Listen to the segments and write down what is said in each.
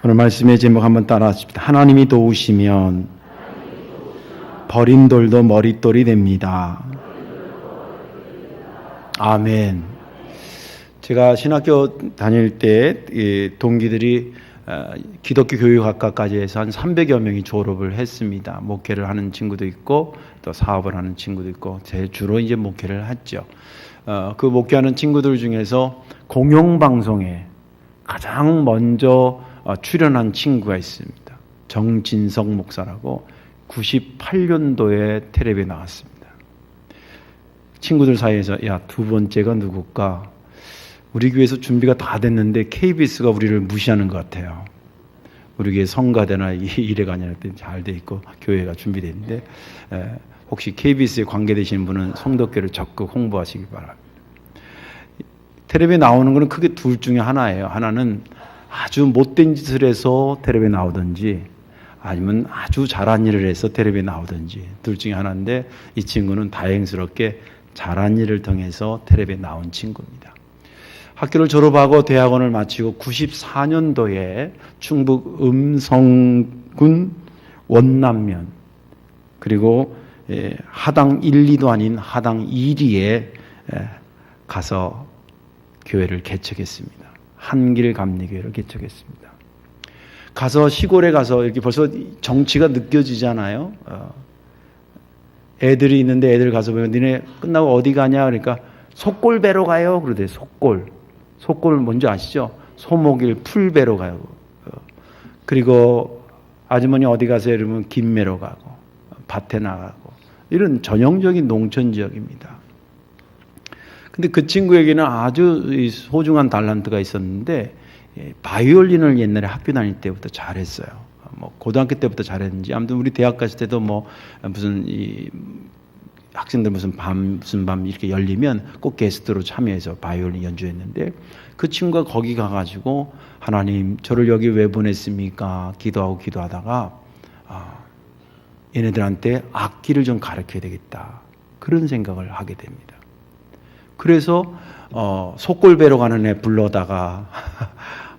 오늘 말씀의 제목 한번 따라 하십시다. 하나님이 도우시면 버린 돌도 머릿돌이 됩니다. 아멘. 제가 신학교 다닐 때 동기들이 기독교 교육학과까지 해서 한 300여 명이 졸업을 했습니다. 목회를 하는 친구도 있고 또 사업을 하는 친구도 있고 제 주로 이제 목회를 했죠. 그 목회하는 친구들 중에서 공영방송에 가장 먼저 출연한 친구가 있습니다. 정진석 목사라고 98년도에 텔레비에 나왔습니다. 친구들 사이에서 야, 두 번째가 누굴까? 우리 교회에서 준비가 다 됐는데 KBS가 우리를 무시하는 것 같아요. 우리 교회 성가대나 이래가 아니라 잘 돼 있고 교회가 준비되어 있는데 혹시 KBS에 관계되시는 분은 성덕교를 적극 홍보하시기 바랍니다. 텔레비에 나오는 것은 크게 둘 중에 하나예요. 하나는 아주 못된 짓을 해서 텔레비에 나오든지 아니면 아주 잘한 일을 해서 텔레비에 나오든지 둘 중에 하나인데 이 친구는 다행스럽게 잘한 일을 통해서 텔레비에 나온 친구입니다. 학교를 졸업하고 대학원을 마치고 94년도에 충북 음성군 원남면 그리고 하당 1, 2도 아닌 하당 1위에 가서 교회를 개척했습니다. 한길감리교회를 개척했습니다. 가서 시골에 가서 이렇게 벌써 정치가 느껴지잖아요. 애들이 있는데 애들 가서 보면 니네 끝나고 어디 가냐 그러니까 속골 배로 가요. 그러대. 속골 뭔지 아시죠? 소목일 풀 배로 가요. 그리고 아주머니 어디 가세요? 이러면 김매로 가고 밭에 나가고 이런 전형적인 농촌 지역입니다. 근데 그 친구에게는 아주 소중한 달란트가 있었는데 바이올린을 옛날에 학교 다닐 때부터 잘했어요. 뭐 고등학교 때부터 잘했는지 아무튼 우리 대학 갔을 때도 뭐 무슨 학생들 무슨 밤 이렇게 열리면 꼭 게스트로 참여해서 바이올린 연주했는데 그 친구가 거기 가가지고 하나님 저를 여기 왜 보냈습니까? 기도하다가 얘네들한테 악기를 좀 가르쳐야 되겠다 그런 생각을 하게 됩니다. 그래서 속골배로 가는 애 불러다가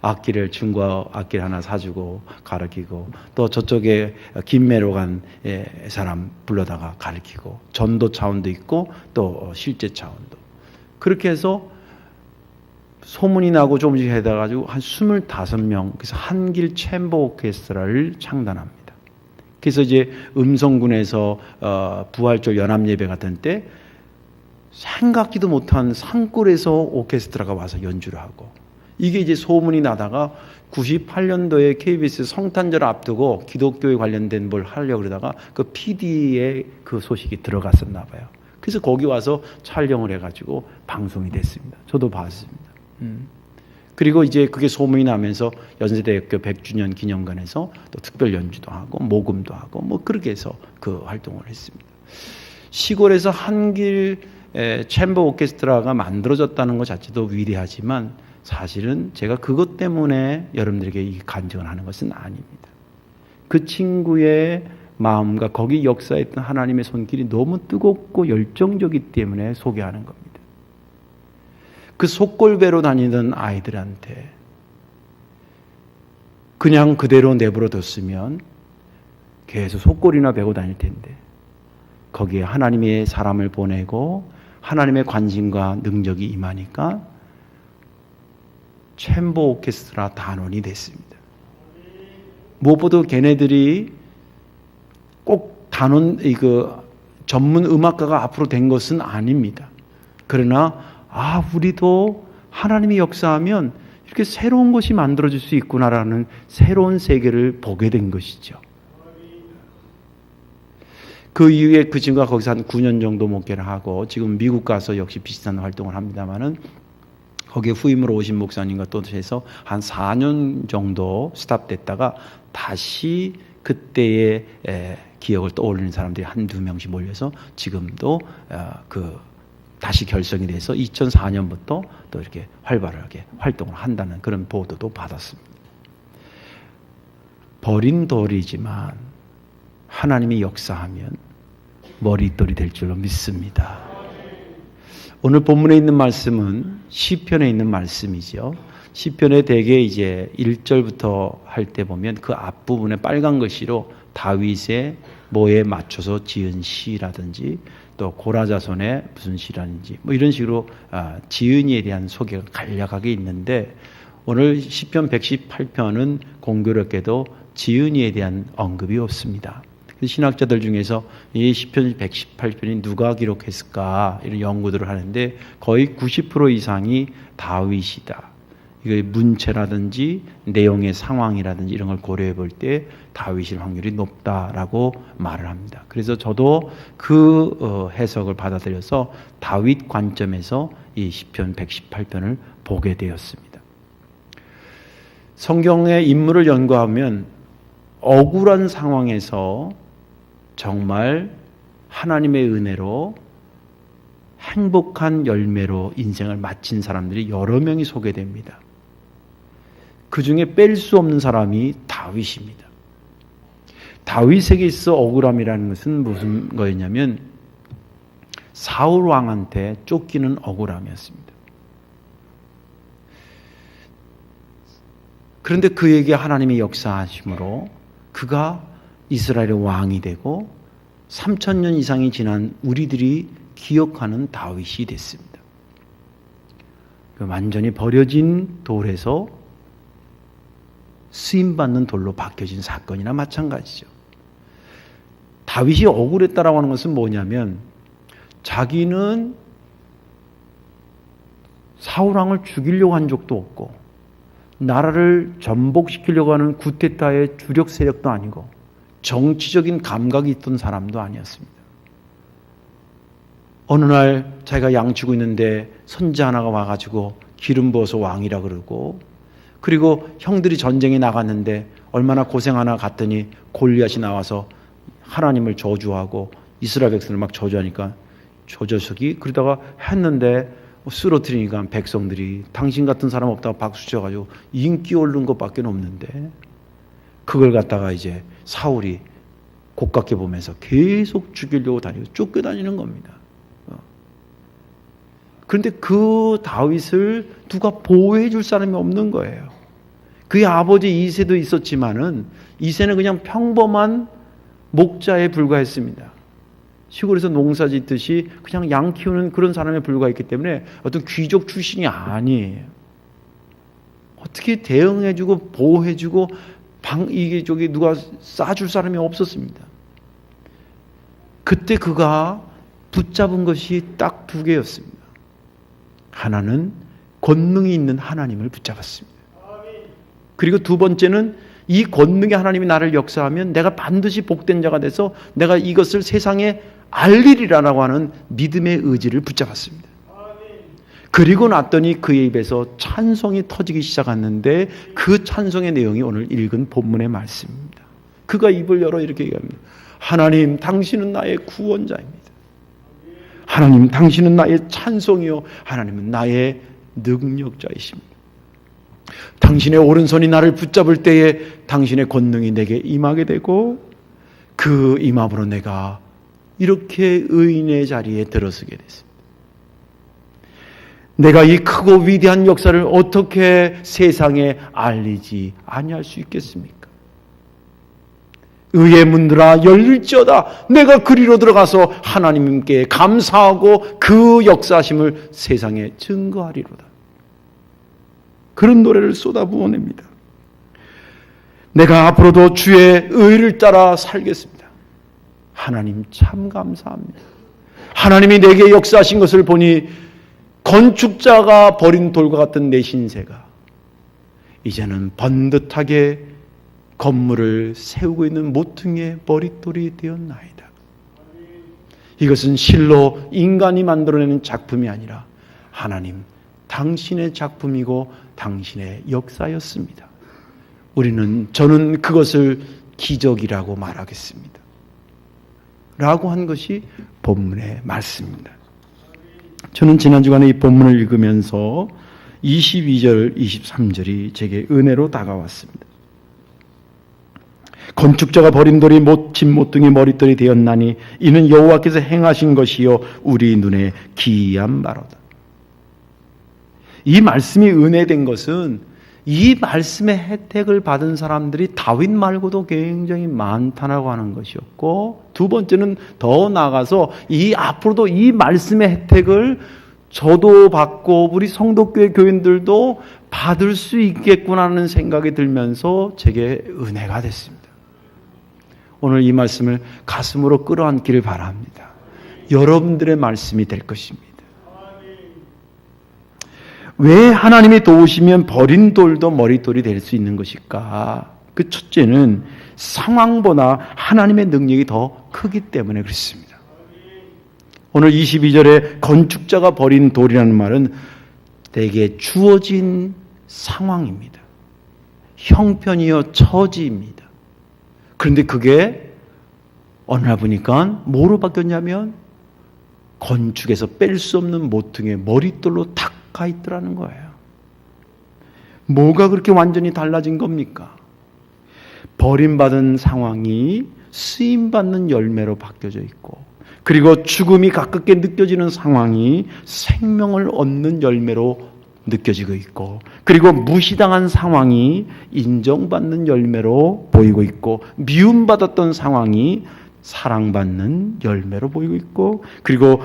악기를 중고 악기를 하나 사주고 가르치고 또 저쪽에 김매로 간 사람 불러다가 가르치고 전도 차원도 있고 또 실제 차원도 그렇게 해서 소문이 나고 조금씩 해가지고 한 25명 그래서 한길 챔버 오케스트라를 창단합니다. 그래서 이제 음성군에서 부활절 연합 예배 같은 때 생각지도 못한 산골에서 오케스트라가 와서 연주를 하고 이게 이제 소문이 나다가 98년도에 KBS 성탄절 앞두고 기독교에 관련된 뭘 하려고 그러다가 그 PD에 그 소식이 들어갔었나 봐요. 그래서 거기 와서 촬영을 해가지고 방송이 됐습니다. 저도 봤습니다. 그리고 이제 그게 소문이 나면서 연세대학교 100주년 기념관에서 또 특별 연주도 하고 모금도 하고 뭐 그렇게 해서 그 활동을 했습니다. 시골에서 한길 챔버 오케스트라가 만들어졌다는 것 자체도 위대하지만 사실은 제가 그것 때문에 여러분들에게 이 간증을 하는 것은 아닙니다. 그 친구의 마음과 거기 역사했던 하나님의 손길이 너무 뜨겁고 열정적이기 때문에 소개하는 겁니다. 그 속골배로 다니던 아이들한테 그냥 그대로 내버려 뒀으면 계속 속골이나 베고 다닐 텐데 거기에 하나님의 사람을 보내고 하나님의 관심과 능력이 임하니까 챔버 오케스트라 단원이 됐습니다. 무엇보다 걔네들이 꼭 단원, 전문 음악가가 앞으로 된 것은 아닙니다. 그러나, 우리도 하나님이 역사하면 이렇게 새로운 것이 만들어질 수 있구나라는 새로운 세계를 보게 된 것이죠. 그 이후에 그 친구가 거기서 한 9년 정도 목회를 하고 지금 미국 가서 역시 비슷한 활동을 합니다만은 거기에 후임으로 오신 목사님과 또 해서 한 4년 정도 스탑됐다가 다시 그때의 기억을 떠올리는 사람들이 한두 명씩 몰려서 지금도 다시 결성이 돼서 2004년부터 또 이렇게 활발하게 활동을 한다는 그런 보도도 받았습니다. 버린 돌이지만 하나님이 역사하면 머릿돌이 될 줄로 믿습니다. 오늘 본문에 있는 말씀은 시편에 있는 말씀이죠. 시편에 대개 이제 1절부터 할 때 보면 그 앞부분에 빨간 글씨로 다윗의 뭐에 맞춰서 지은 시라든지 또 고라자손의 무슨 시라든지 뭐 이런 식으로 지은이에 대한 소개가 간략하게 있는데 오늘 시편 118편은 공교롭게도 지은이에 대한 언급이 없습니다. 신학자들 중에서 이 시편 118편이 누가 기록했을까 이런 연구들을 하는데 거의 90% 이상이 다윗이다. 이게 문체라든지 내용의 상황이라든지 이런 걸 고려해 볼 때 다윗일 확률이 높다라고 말을 합니다. 그래서 저도 그 해석을 받아들여서 다윗 관점에서 이 시편 118편을 보게 되었습니다. 성경의 인물을 연구하면 억울한 상황에서 정말 하나님의 은혜로 행복한 열매로 인생을 마친 사람들이 여러 명이 소개됩니다. 그 중에 뺄 수 없는 사람이 다윗입니다. 다윗에게 있어 억울함이라는 것은 무슨 거였냐면 사울 왕한테 쫓기는 억울함이었습니다. 그런데 그에게 하나님의 역사하심으로 그가 이스라엘의 왕이 되고 3,000년 이상이 지난 우리들이 기억하는 다윗이 됐습니다. 완전히 버려진 돌에서 쓰임받는 돌로 바뀌어진 사건이나 마찬가지죠. 다윗이 억울했다라고 하는 것은 뭐냐면 자기는 사울왕을 죽이려고 한 적도 없고 나라를 전복시키려고 하는 구테타의 주력 세력도 아니고 정치적인 감각이 있던 사람도 아니었습니다. 어느 날 자기가 양치고 있는데 선지 하나가 와가지고 기름 부어서 왕이라 그러고 그리고 형들이 전쟁에 나갔는데 얼마나 고생하나 갔더니 골리앗이 나와서 하나님을 저주하고 이스라엘 백성을 막 저주하니까 저 녀석이 그러다가 했는데 쓰러뜨리니까 백성들이 당신 같은 사람 없다고 박수 쳐가지고 인기 오른 것밖에 없는데 그걸 갖다가 이제 사울이 곱깝게 보면서 계속 죽이려고 다니고 쫓겨다니는 겁니다. 그런데 그 다윗을 누가 보호해 줄 사람이 없는 거예요. 그의 아버지 이새도 있었지만은 이새는 그냥 평범한 목자에 불과했습니다. 시골에서 농사 짓듯이 그냥 양 키우는 그런 사람에 불과했기 때문에 어떤 귀족 출신이 아니에요. 어떻게 대응해주고 보호해주고 이게 저기 누가 싸줄 사람이 없었습니다. 그때 그가 붙잡은 것이 딱 두 개였습니다. 하나는 권능이 있는 하나님을 붙잡았습니다. 그리고 두 번째는 이 권능의 하나님이 나를 역사하면 내가 반드시 복된 자가 돼서 내가 이것을 세상에 알리리라고 하는 믿음의 의지를 붙잡았습니다. 그리고 났더니 그의 입에서 찬송이 터지기 시작했는데 그 찬송의 내용이 오늘 읽은 본문의 말씀입니다. 그가 입을 열어 이렇게 얘기합니다. 하나님, 당신은 나의 구원자입니다. 하나님, 당신은 나의 찬송이요 하나님은 나의 능력자이십니다. 당신의 오른손이 나를 붙잡을 때에 당신의 권능이 내게 임하게 되고 그 임함으로 내가 이렇게 의인의 자리에 들어서게 됐습니다. 내가 이 크고 위대한 역사를 어떻게 세상에 알리지 아니할 수 있겠습니까? 의의 문들아 열릴지어다. 내가 그리로 들어가서 하나님께 감사하고 그 역사하심을 세상에 증거하리로다. 그런 노래를 쏟아부어냅니다. 내가 앞으로도 주의 의를 따라 살겠습니다. 하나님 참 감사합니다. 하나님이 내게 역사하신 것을 보니 건축자가 버린 돌과 같은 내 신세가 이제는 번듯하게 건물을 세우고 있는 모퉁이의 머릿돌이 되었나이다. 이것은 실로 인간이 만들어내는 작품이 아니라 하나님 당신의 작품이고 당신의 역사였습니다. 저는 그것을 기적이라고 말하겠습니다. 라고 한 것이 본문의 말씀입니다. 저는 지난 주간에 이 본문을 읽으면서 22절, 23절이 제게 은혜로 다가왔습니다. 건축자가 버린 돌이 집 모퉁이 머릿돌이 되었나니 이는 여호와께서 행하신 것이요 우리 눈에 기이한 바로다. 이 말씀이 은혜된 것은 이 말씀의 혜택을 받은 사람들이 다윗 말고도 굉장히 많다라고 하는 것이었고, 두 번째는 더 나아가서 앞으로도 이 말씀의 혜택을 저도 받고 우리 성도교회 교인들도 받을 수 있겠구나 하는 생각이 들면서 제게 은혜가 됐습니다. 오늘 이 말씀을 가슴으로 끌어안기를 바랍니다. 여러분들의 말씀이 될 것입니다. 왜 하나님이 도우시면 버린 돌도 머릿돌이 될 수 있는 것일까? 그 첫째는 상황보다 하나님의 능력이 더 크기 때문에 그렇습니다. 오늘 22절에 건축자가 버린 돌이라는 말은 대개 주어진 상황입니다. 형편이요 처지입니다. 그런데 그게 어느 날 보니까 뭐로 바뀌었냐면 건축에서 뺄 수 없는 모퉁이에 머릿돌로 탁 가 있더라는 거예요. 뭐가 그렇게 완전히 달라진 겁니까? 버림받은 상황이 쓰임받는 열매로 바뀌어져 있고, 그리고 죽음이 가깝게 느껴지는 상황이 생명을 얻는 열매로 느껴지고 있고, 그리고 무시당한 상황이 인정받는 열매로 보이고 있고, 미움받았던 상황이 사랑받는 열매로 보이고 있고, 그리고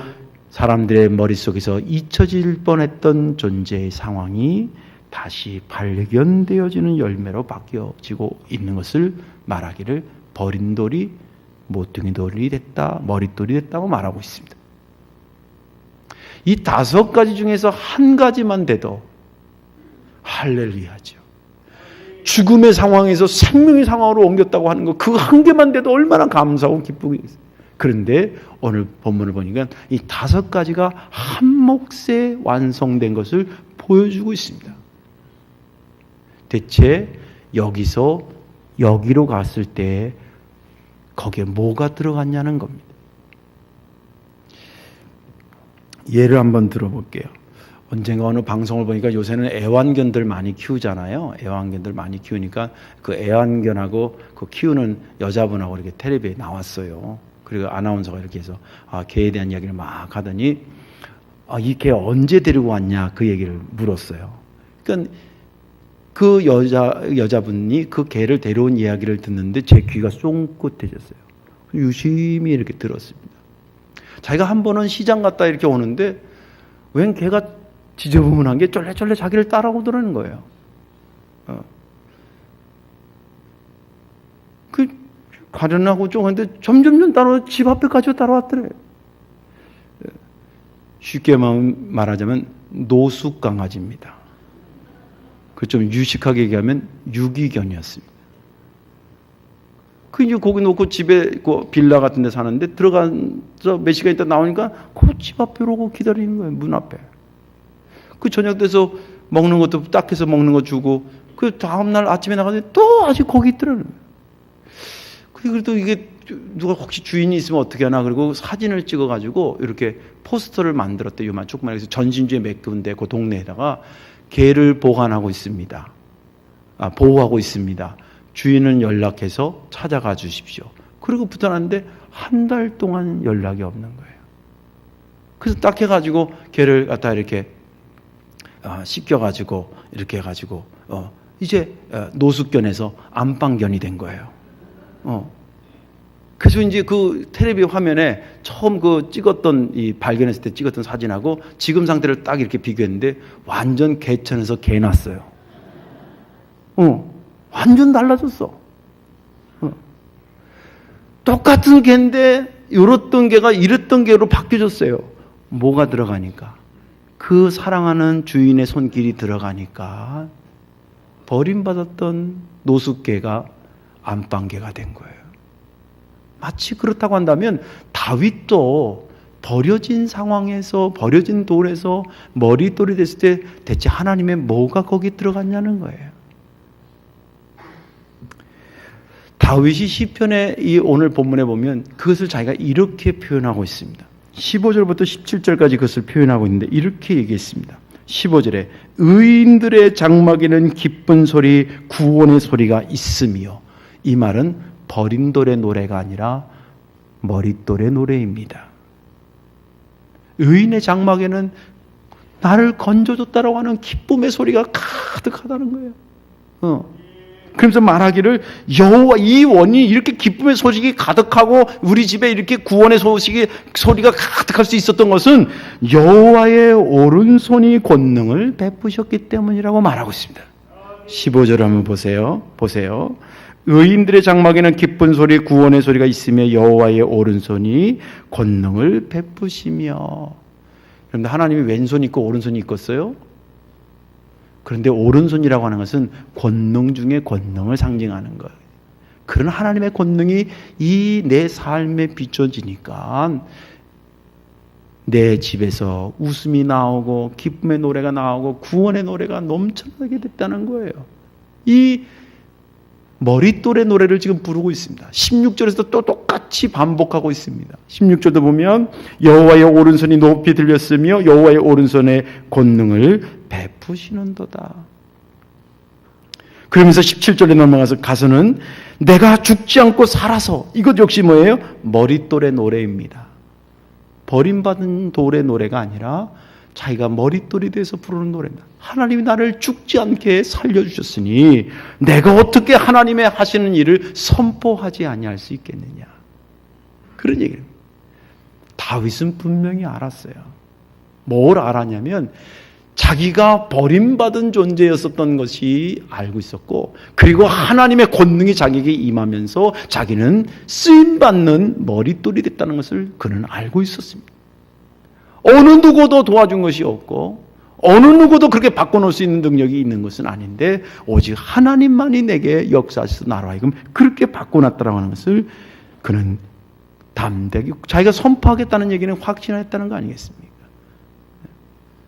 사람들의 머릿속에서 잊혀질 뻔했던 존재의 상황이 다시 발견되어지는 열매로 바뀌어지고 있는 것을 말하기를 버린 돌이 모퉁이 돌이 됐다, 머릿돌이 됐다고 말하고 있습니다. 이 5가지 중에서 한 가지만 돼도 할렐루야죠. 죽음의 상황에서 생명의 상황으로 옮겼다고 하는 것, 그 한 개만 돼도 얼마나 감사하고 기쁘겠어요. 그런데 오늘 본문을 보니까 이 5가지가 한 몫에 완성된 것을 보여주고 있습니다. 대체 여기서 여기로 갔을 때 거기에 뭐가 들어갔냐는 겁니다. 예를 한번 들어볼게요. 언젠가 어느 방송을 보니까 요새는 애완견들 많이 키우잖아요. 애완견들 많이 키우니까 그 애완견하고 그 키우는 여자분하고 이렇게 텔레비에 나왔어요. 그리고 아나운서가 이렇게 해서 개에 대한 이야기를 막 하더니 이 개 언제 데리고 왔냐 그 얘기를 물었어요. 그러니까 그 여자분이 그 개를 데려온 이야기를 듣는데 제 귀가 쫑긋해졌어요. 유심히 이렇게 들었습니다. 자기가 한 번은 시장 갔다 이렇게 오는데 웬 개가 지저분한 게 쫄래쫄래 자기를 따라오더라는 거예요. 가려나고 쫑했는데 점점 따라와 집 앞에까지 따라왔더래. 쉽게 말하자면 노숙 강아지입니다. 그 좀 유식하게 얘기하면 유기견이었습니다. 그 이제 거기 놓고 집에 그 빌라 같은 데 사는데 들어가서 몇 시간 있다 나오니까 그 집 앞에 오고 기다리는 거예요. 문 앞에. 그 저녁 돼서 먹는 것도 딱 해서 먹는 거 주고 그 다음날 아침에 나가는데 또 아직 거기 있더라는 거예요. 그래도 이게 누가 혹시 주인이 있으면 어떻게 하나 그리고 사진을 찍어가지고 이렇게 포스터를 만들었대요. 요만 조그만 해서 전신주에 몇 군데 그 동네에다가 개를 보관하고 있습니다. 보호하고 있습니다. 주인은 연락해서 찾아가 주십시오. 그리고 붙여놨는데 한 달 동안 연락이 없는 거예요. 그래서 딱 해가지고 개를 갖다 이렇게 씻겨가지고 이렇게 해가지고 이제 노숙견에서 안방견이 된 거예요. 그래서 이제 그 텔레비 화면에 처음 그 찍었던 발견했을 때 찍었던 사진하고 지금 상태를 딱 이렇게 비교했는데 완전 개천에서 개 났어요. 완전 달라졌어. 똑같은 개인데 이랬던 개가 이랬던 개로 바뀌어졌어요. 뭐가 들어가니까? 그 사랑하는 주인의 손길이 들어가니까 버림받았던 노숙개가 안방개가 된 거예요. 마치 그렇다고 한다면 다윗도 버려진 상황에서 버려진 돌에서 머릿돌이 됐을 때 대체 하나님의 뭐가 거기 들어갔냐는 거예요. 다윗이 시편의 이 오늘 본문에 보면 그것을 자기가 이렇게 표현하고 있습니다. 15절부터 17절까지 그것을 표현하고 있는데 이렇게 얘기했습니다. 15절에 의인들의 장막에는 기쁜 소리 구원의 소리가 있으며, 이 말은 버린 돌의 노래가 아니라 머릿돌의 노래입니다. 의인의 장막에는 나를 건져줬다라고 하는 기쁨의 소리가 가득하다는 거예요. 그러면서 말하기를 여호와 이 원이 이렇게 기쁨의 소식이 가득하고 우리 집에 이렇게 구원의 소리가 가득할 수 있었던 것은 여호와의 오른손이 권능을 베푸셨기 때문이라고 말하고 있습니다. 15절 한번 보세요. 의인들의 장막에는 기쁜 소리 구원의 소리가 있으며 여호와의 오른손이 권능을 베푸시며. 그런데 하나님이 왼손이 있고 오른손이 있겠어요? 그런데 오른손이라고 하는 것은 권능 중에 권능을 상징하는 거예요. 그런 하나님의 권능이 이 내 삶에 비춰지니까 내 집에서 웃음이 나오고 기쁨의 노래가 나오고 구원의 노래가 넘쳐나게 됐다는 거예요. 이 머릿돌의 노래를 지금 부르고 있습니다. 16절에서 또 똑같이 반복하고 있습니다. 16절도 보면 여호와의 오른손이 높이 들렸으며 여호와의 오른손의 권능을 베푸시는도다. 그러면서 17절에 넘어가서 가서는 내가 죽지 않고 살아서, 이것 역시 뭐예요? 머릿돌의 노래입니다. 버림받은 돌의 노래가 아니라 자기가 머릿돌이 돼서 부르는 노래입니다. 하나님이 나를 죽지 않게 살려주셨으니 내가 어떻게 하나님의 하시는 일을 선포하지 아니할 수 있겠느냐. 그런 얘기를. 다윗은 분명히 알았어요. 뭘 알았냐면 자기가 버림받은 존재였었던 것이 알고 있었고, 그리고 하나님의 권능이 자기에게 임하면서 자기는 쓰임받는 머릿돌이 됐다는 것을 그는 알고 있었습니다. 어느 누구도 도와준 것이 없고 어느 누구도 그렇게 바꿔놓을 수 있는 능력이 있는 것은 아닌데 오직 하나님만이 내게 역사하셔서 나로 하여금 그렇게 바꿔놨다라고 하는 것을 그는 담대하게, 자기가 선포하겠다는 얘기는 확신했다는 거 아니겠습니까?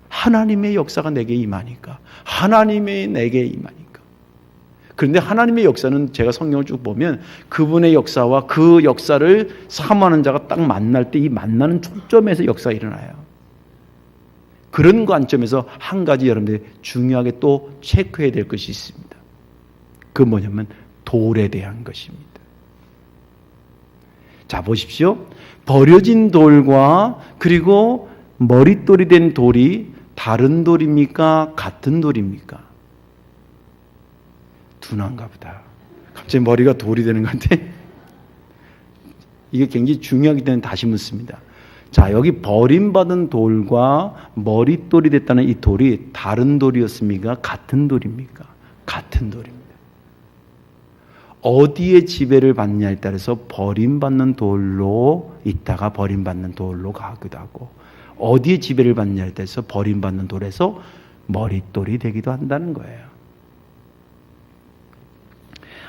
하나님의 역사가 내게 임하니까, 하나님의 내게 임하니까. 그런데 하나님의 역사는 제가 성경을 쭉 보면 그분의 역사와 그 역사를 사모하는 자가 딱 만날 때 이 만나는 초점에서 역사가 일어나요. 그런 관점에서 한 가지 여러분들이 중요하게 또 체크해야 될 것이 있습니다. 그 뭐냐면 돌에 대한 것입니다. 자, 보십시오. 버려진 돌과 그리고 머릿돌이 된 돌이 다른 돌입니까? 같은 돌입니까? 둔한가 보다. 갑자기 머리가 돌이 되는 건데 이게 굉장히 중요하기 때문에 다시 묻습니다. 자, 여기 버림받은 돌과 머릿돌이 됐다는 이 돌이 다른 돌이었습니까? 같은 돌입니까? 같은 돌입니다. 어디에 지배를 받느냐에 따라서 버림받는 돌로 있다가 버림받는 돌로 가기도 하고, 어디에 지배를 받느냐에 따라서 버림받는 돌에서 머릿돌이 되기도 한다는 거예요.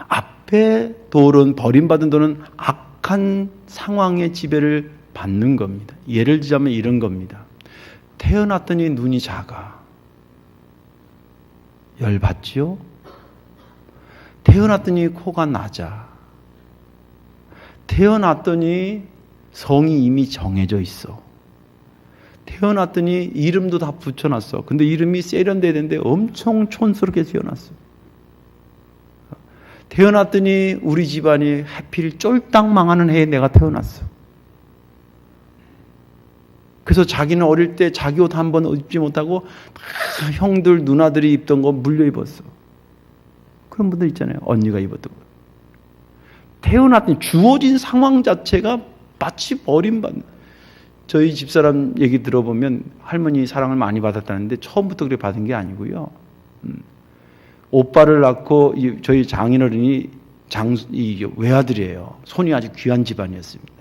앞에 돌은, 버림받은 돌은 악한 상황의 지배를 받는 겁니다. 예를 들자면 이런 겁니다. 태어났더니 눈이 작아. 열받지요? 태어났더니 코가 낮아. 태어났더니 성이 이미 정해져 있어. 태어났더니 이름도 다 붙여놨어. 근데 이름이 세련돼야 되는데 엄청 촌스럽게 지어놨어. 태어났더니 우리 집안이 하필 쫄딱 망하는 해에 내가 태어났어. 그래서 자기는 어릴 때 자기 옷 한 번 입지 못하고 다 형들 누나들이 입던 거 물려 입었어. 그런 분들 있잖아요. 언니가 입었던 거. 태어났더니 주어진 상황 자체가 마치 버림받는. 저희 집사람 얘기 들어보면 할머니 사랑을 많이 받았다는데 처음부터 그렇게 받은 게 아니고요. 오빠를 낳고 저희 장인어른이 외아들이에요. 손이 아주 귀한 집안이었습니다.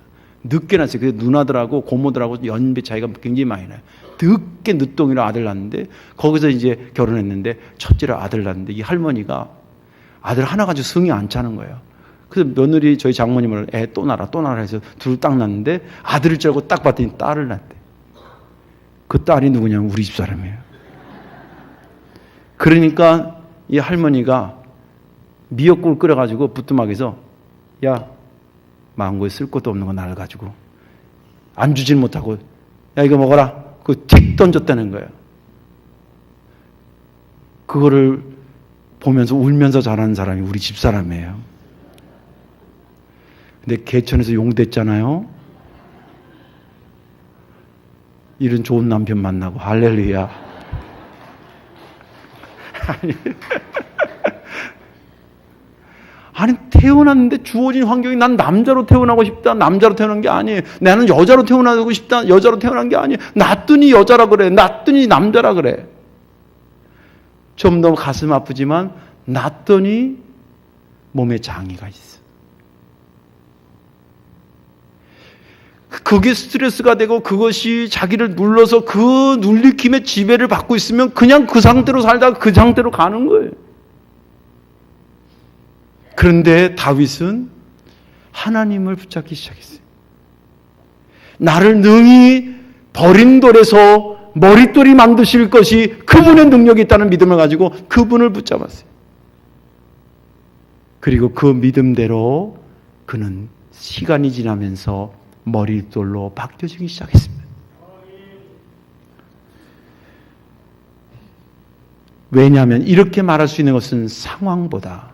늦게 낳았어요. 그래서 누나들하고 고모들하고 연배 차이가 굉장히 많이 나요. 늦게 늦둥이로 아들 낳았는데 거기서 이제 결혼했는데 첫째로 아들 낳았는데 이 할머니가 아들 하나 가지고 성이 안 차는 거예요. 그래서 며느리 저희 장모님을 애 또 낳아라 해서 둘 딱 낳는데 아들을 줄 알고 딱 봤더니 딸을 낳았대. 그 딸이 누구냐면 우리 집 사람이에요. 그러니까 이 할머니가 미역국을 끓여가지고 부뚜막에서 야, 망고에 쓸 것도 없는 거 나를 가지고 안 주질 못하고 야 이거 먹어라. 그거 틱 던졌다는 거예요. 그거를 보면서 울면서 자라는 사람이 우리 집 사람이에요. 근데 개천에서 용됐잖아요. 이런 좋은 남편 만나고 할렐루야. 아니, 태어났는데 주어진 환경이 난 남자로 태어나고 싶다. 남자로 태어난 게 아니에요. 나는 여자로 태어나고 싶다. 여자로 태어난 게 아니에요. 낳더니 여자라 그래. 낳더니 남자라 그래. 좀 더 가슴 아프지만 낳더니 몸에 장애가 있어. 그게 스트레스가 되고 그것이 자기를 눌러서 그 눌리킴의 지배를 받고 있으면 그냥 그 상태로 살다가 그 상태로 가는 거예요. 그런데 다윗은 하나님을 붙잡기 시작했어요. 나를 능히 버린 돌에서 머릿돌이 만드실 것이 그분의 능력이 있다는 믿음을 가지고 그분을 붙잡았어요. 그리고 그 믿음대로 그는 시간이 지나면서 머릿돌로 바뀌어지기 시작했습니다. 왜냐하면 이렇게 말할 수 있는 것은 상황보다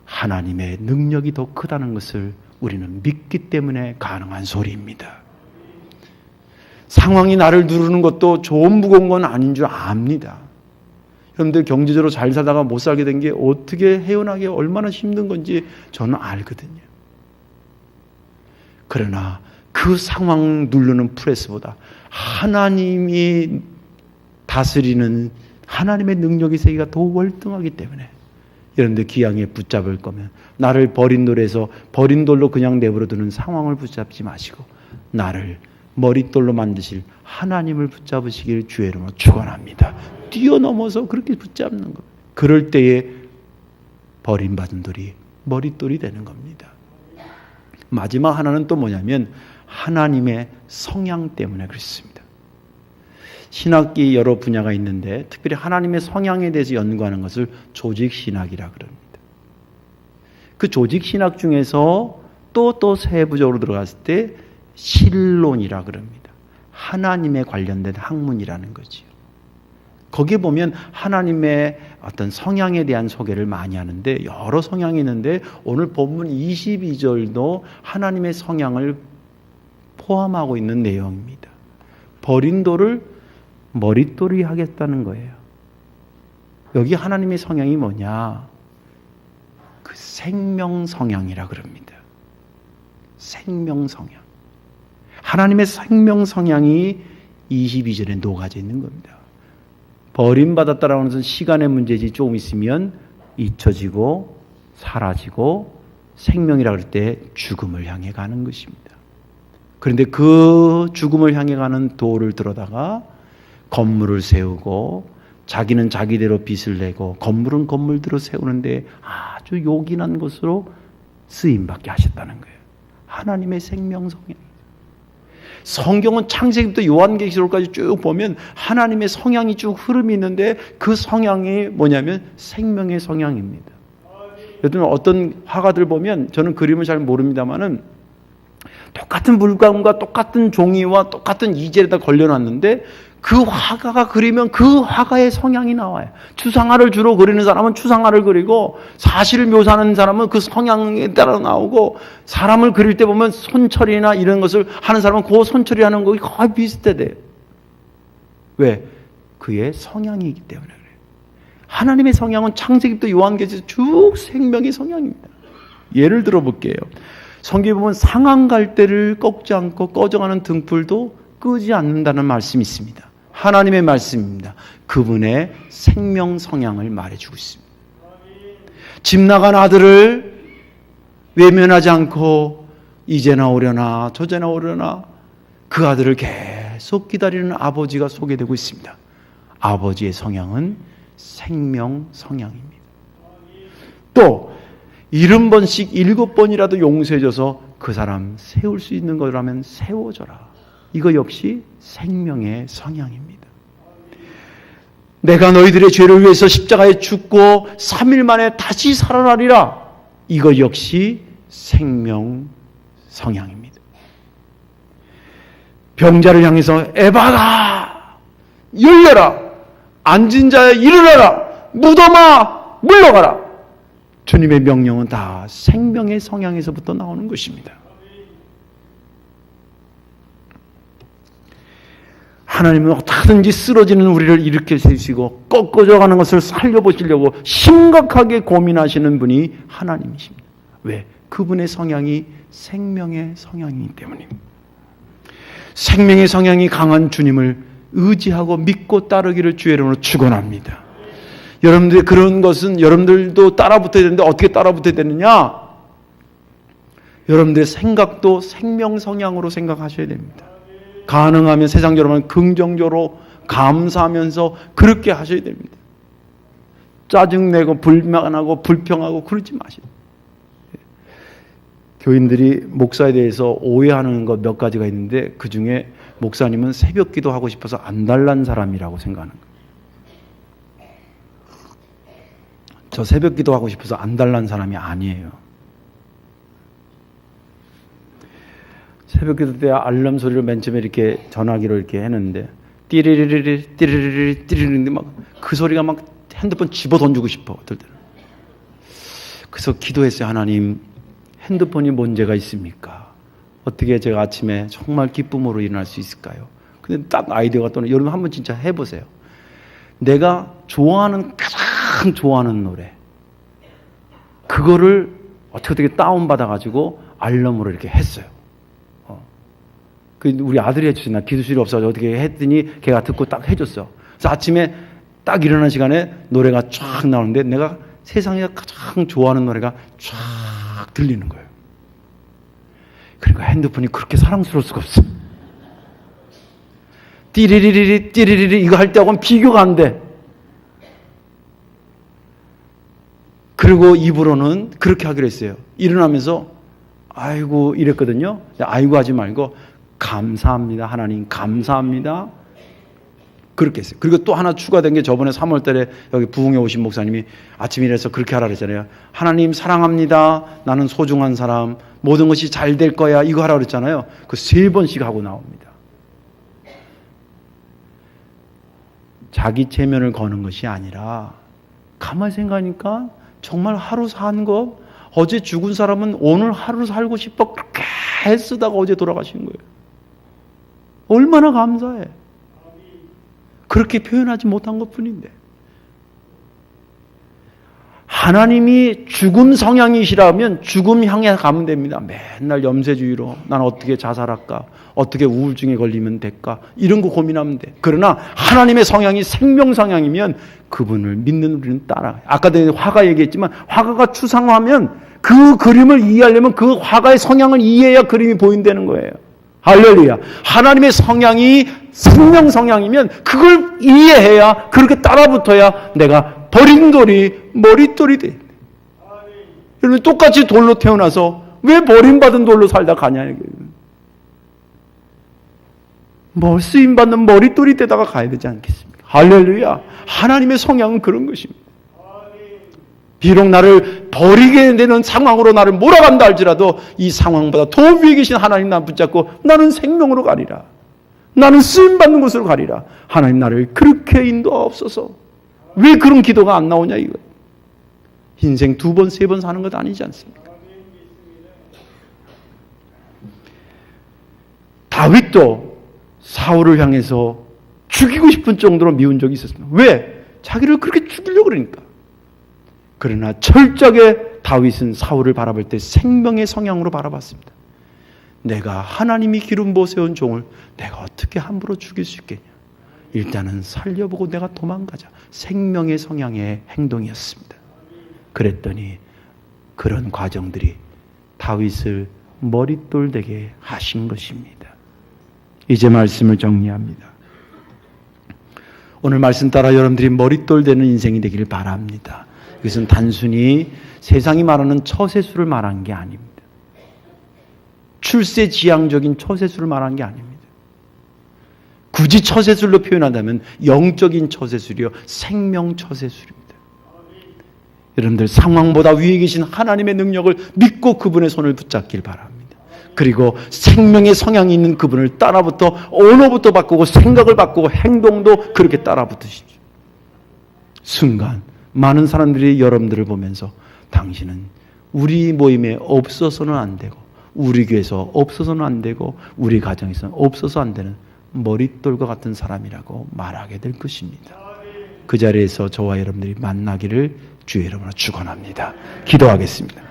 하나님의 능력이 더 크다는 것을 우리는 믿기 때문에 가능한 소리입니다. 상황이 나를 누르는 것도 좋은 무거운 건 아닌 줄 압니다. 여러분들 경제적으로 잘 살다가 못 살게 된 게 어떻게 헤어나기 얼마나 힘든 건지 저는 알거든요. 그러나 그 상황 누르는 프레스보다 하나님이 다스리는 하나님의 능력의 세계가 더 월등하기 때문에 여러분들 기왕에 붙잡을 거면 나를 버린 돌에서 버린 돌로 그냥 내버려두는 상황을 붙잡지 마시고 나를 머릿돌로 만드실 하나님을 붙잡으시길 주의 이름으로 축원합니다. 뛰어넘어서 그렇게 붙잡는 것. 그럴 때에 버림받은 돌이 머릿돌이 되는 겁니다. 마지막 하나는 또 뭐냐면 하나님의 성향 때문에 그렇습니다. 신학기 여러 분야가 있는데 특별히 하나님의 성향에 대해서 연구하는 것을 조직신학이라 그럽니다. 그 조직신학 중에서 또 세부적으로 들어갔을 때 신론이라 그럽니다. 하나님에 관련된 학문이라는 거지요. 거기에 보면 하나님의 어떤 성향에 대한 소개를 많이 하는데 여러 성향이 있는데 오늘 본문 22절도 하나님의 성향을 포함하고 있는 내용입니다. 버린 돌을 머릿돌이 하겠다는 거예요. 여기 하나님의 성향이 뭐냐? 그 생명 성향이라 그럽니다. 생명 성향. 하나님의 생명 성향이 22절에 녹아져 있는 겁니다. 버림받았다라는 것은 시간의 문제지 조금 있으면 잊혀지고 사라지고 생명이라 그럴 때 죽음을 향해 가는 것입니다. 그런데 그 죽음을 향해 가는 도를 들어다가 건물을 세우고 자기는 자기대로 빚을 내고 건물은 건물대로 세우는데 아주 요긴한 것으로 쓰임받게 하셨다는 거예요. 하나님의 생명 성향. 성경은 창세기부터 요한계시록까지 쭉 보면 하나님의 성향이 쭉 흐름이 있는데 그 성향이 뭐냐면 생명의 성향입니다. 여러분 어떤 화가들 보면 저는 그림을 잘 모릅니다만은 똑같은 물감과 똑같은 종이와 똑같은 이젤에다 걸려놨는데 그 화가가 그리면 그 화가의 성향이 나와요. 추상화를 주로 그리는 사람은 추상화를 그리고 사실을 묘사하는 사람은 그 성향에 따라 나오고 사람을 그릴 때 보면 손처리나 이런 것을 하는 사람은 그 손처리하는 것이 거의 비슷해 돼요. 왜? 그의 성향이기 때문에 그래요. 하나님의 성향은 창세기부터 요한계시록 쭉 생명의 성향입니다. 예를 들어 볼게요. 성경에 보면 상한 갈대를 꺾지 않고 꺼져가는 등불도 끄지 않는다는 말씀이 있습니다. 하나님의 말씀입니다. 그분의 생명 성향을 말해주고 있습니다. 집 나간 아들을 외면하지 않고 이제나 오려나 저제나 오려나 그 아들을 계속 기다리는 아버지가 소개되고 있습니다. 아버지의 성향은 생명 성향입니다. 또 70번씩 7번이라도 용서해줘서 그 사람 세울 수 있는 거라면 세워줘라. 이거 역시 생명의 성향입니다. 내가 너희들의 죄를 위해서 십자가에 죽고 3일 만에 다시 살아나리라. 이거 역시 생명 성향입니다. 병자를 향해서 에바가 열려라. 앉은 자야 일어나라. 무덤아 물러가라. 주님의 명령은 다 생명의 성향에서부터 나오는 것입니다. 하나님은 어떻게든지 쓰러지는 우리를 일으켜 세우시고 꺾어져 가는 것을 살려보시려고 심각하게 고민하시는 분이 하나님이십니다. 왜? 그분의 성향이 생명의 성향이기 때문입니다. 생명의 성향이 강한 주님을 의지하고 믿고 따르기를 주의 이름으로 축원합니다. 여러분들의 그런 것은 여러분들도 따라붙어야 되는데 어떻게 따라붙어야 되느냐? 여러분들의 생각도 생명 성향으로 생각하셔야 됩니다. 가능하면 세상적으로는 긍정적으로 감사하면서 그렇게 하셔야 됩니다. 짜증내고 불만하고 불평하고 그러지 마시고. 교인들이 목사에 대해서 오해하는 것 몇 가지가 있는데 그 중에 목사님은 새벽 기도하고 싶어서 안달난 사람이라고 생각하는 거예요. 저 새벽 기도하고 싶어서 안달난 사람이 아니에요. 새벽 기도 때 알람 소리를 맨 처음에 이렇게 전화기로 이렇게 했는데 띠리리리 띠리리리 띠리리리 막 그 소리가 막 핸드폰 집어 던지고 싶어 어떨 때는. 그래서 기도했어요. 하나님, 핸드폰이 문제가 있습니까? 어떻게 제가 아침에 정말 기쁨으로 일어날 수 있을까요? 근데 딱 아이디어가 떠나. 여러분 한번 진짜 해보세요. 내가 좋아하는 가장 좋아하는 노래 그거를 어떻게 다운받아가지고 알람으로 이렇게 했어요. 우리 아들이 해주셨나 기도실이 없어서 어떻게 했더니 걔가 듣고 딱 해줬어. 그래서 아침에 딱 일어나는 시간에 노래가 쫙 나오는데 내가 세상에 가장 좋아하는 노래가 쫙 들리는 거예요. 그러니까 핸드폰이 그렇게 사랑스러울 수가 없어. 띠리리리리 띠리리리 이거 할 때하고는 비교가 안 돼. 그리고 입으로는 그렇게 하기로 했어요. 일어나면서 아이고 이랬거든요. 아이고 하지 말고 감사합니다. 하나님 감사합니다. 그렇게 했어요. 그리고 또 하나 추가된 게 저번에 3월 달에 여기 부흥에 오신 목사님이 아침에 일어나서 그렇게 하라 그랬잖아요. 하나님 사랑합니다. 나는 소중한 사람. 모든 것이 잘 될 거야. 이거 하라 그랬잖아요. 그 3번씩 하고 나옵니다. 자기 체면을 거는 것이 아니라 가만히 생각하니까 정말 하루 사는 거 어제 죽은 사람은 오늘 하루 살고 싶어 그렇게 애쓰다가 어제 돌아가신 거예요. 얼마나 감사해. 그렇게 표현하지 못한 것뿐인데 하나님이 죽음 성향이시라면 죽음 향해 가면 됩니다. 맨날 염세주의로 난 어떻게 자살할까? 어떻게 우울증에 걸리면 될까? 이런 거 고민하면 돼. 그러나 하나님의 성향이 생명 성향이면 그분을 믿는 우리는 따라가요. 아까 전에 화가 얘기했지만 화가가 추상화하면 그 그림을 이해하려면 그 화가의 성향을 이해해야 그림이 보인다는 거예요. 할렐루야. 하나님의 성향이 생명 성향이면 그걸 이해해야 그렇게 따라붙어야 내가 버린 돌이 머릿돌이 돼. 여러분 똑같이 돌로 태어나서 왜 버림받은 돌로 살다 가냐. 쓰임받는 머릿돌이 되다가 가야 되지 않겠습니까? 할렐루야. 하나님의 성향은 그런 것입니다. 비록 나를 버리게 되는 상황으로 나를 몰아간다 할지라도 이 상황보다 더 위에 계신 하나님 나 붙잡고 나는 생명으로 가리라. 나는 쓰임받는 곳으로 가리라. 하나님 나를 그렇게 인도하옵소서. 왜 그런 기도가 안 나오냐 이거. 인생 2번, 3번 사는 것 아니지 않습니까? 다윗도 사울을 향해서 죽이고 싶은 정도로 미운 적이 있었습니다. 왜? 자기를 그렇게 죽이려고 그러니까. 그러나 철저하게 다윗은 사울을 바라볼 때 생명의 성향으로 바라봤습니다. 내가 하나님이 기름 부어 세운 종을 내가 어떻게 함부로 죽일 수 있겠냐. 일단은 살려보고 내가 도망가자. 생명의 성향의 행동이었습니다. 그랬더니 그런 과정들이 다윗을 머릿돌 되게 하신 것입니다. 이제 말씀을 정리합니다. 오늘 말씀 따라 여러분들이 머릿돌 되는 인생이 되기를 바랍니다. 이것은 단순히 세상이 말하는 처세술을 말한 게 아닙니다. 출세지향적인 처세술을 말한 게 아닙니다. 굳이 처세술로 표현한다면 영적인 처세술이요, 생명 처세술입니다. 여러분들 상황보다 위에 계신 하나님의 능력을 믿고 그분의 손을 붙잡길 바랍니다. 그리고 생명의 성향이 있는 그분을 따라붙어 언어부터 바꾸고 생각을 바꾸고 행동도 그렇게 따라붙으십시오. 순간 많은 사람들이 여러분들을 보면서 당신은 우리 모임에 없어서는 안 되고 우리 교회에서 없어서는 안 되고 우리 가정에서 없어서 안 되는 머릿돌과 같은 사람이라고 말하게 될 것입니다. 그 자리에서 저와 여러분들이 만나기를 주의 이름으로 축원합니다. 기도하겠습니다.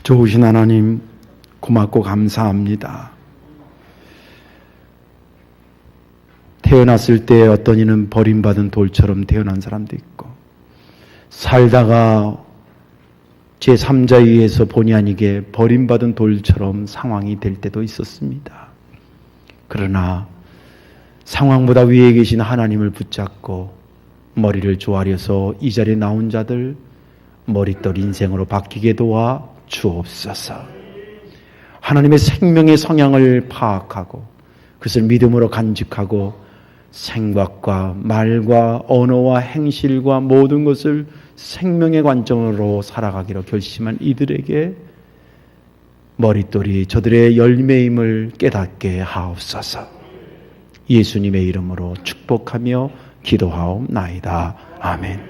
좋으신 하나님, 고맙고 감사합니다. 태어났을 때 어떤 이는 버림받은 돌처럼 태어난 사람도 있고, 살다가 제3자에 의해서 본의 아니게 버림받은 돌처럼 상황이 될 때도 있었습니다. 그러나 상황보다 위에 계신 하나님을 붙잡고 머리를 조아려서 이 자리에 나온 자들 머릿돌 인생으로 바뀌게 도와 주옵소서. 하나님의 생명의 성향을 파악하고 그것을 믿음으로 간직하고 생각과 말과 언어와 행실과 모든 것을 생명의 관점으로 살아가기로 결심한 이들에게 머릿돌이 저들의 열매임을 깨닫게 하옵소서. 예수님의 이름으로 축복하며 기도하옵나이다. 아멘.